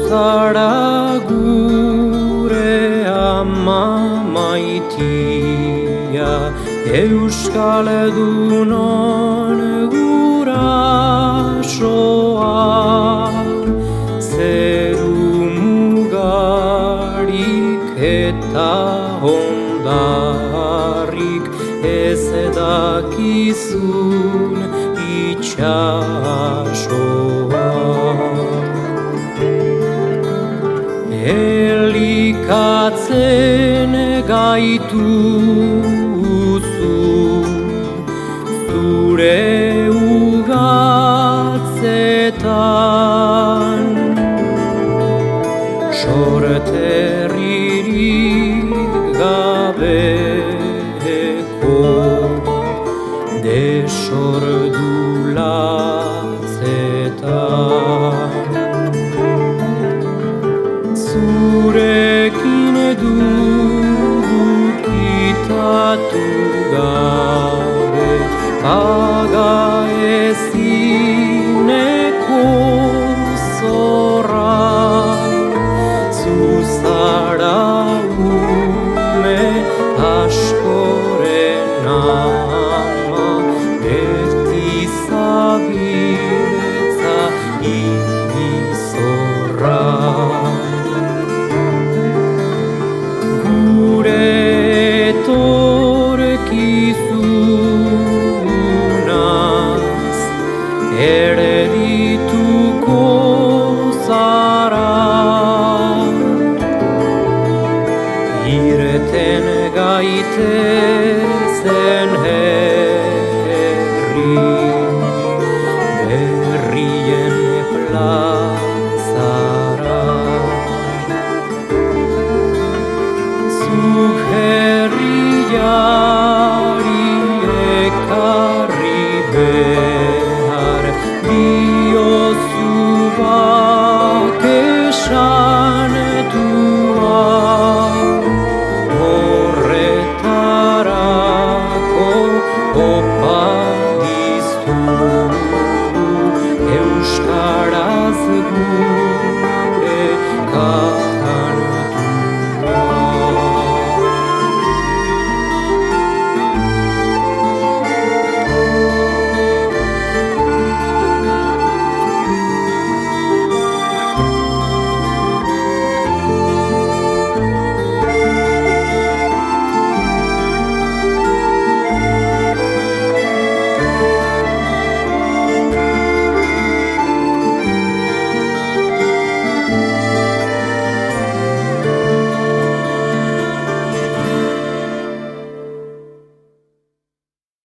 Zara gure ama maitia, Euskaldunon gurasoa, zeru mugarik eta hondarrik ez dakizun itxasoa. Elikatzen gaituzu zure ugatzetan, sorterririk gabeko desordulatzetan. Zurekin dugu kitatu gabe, paga ezineko zorra. Zu zara ume askoren ama, beti zabiltza izorra. Etorkizunaz eredituko zara, irten gaitezen herri, berrien plazara. Zuk herriari ekarri behar diozu bakesan tua, horretarako opa diztu euskaraz gure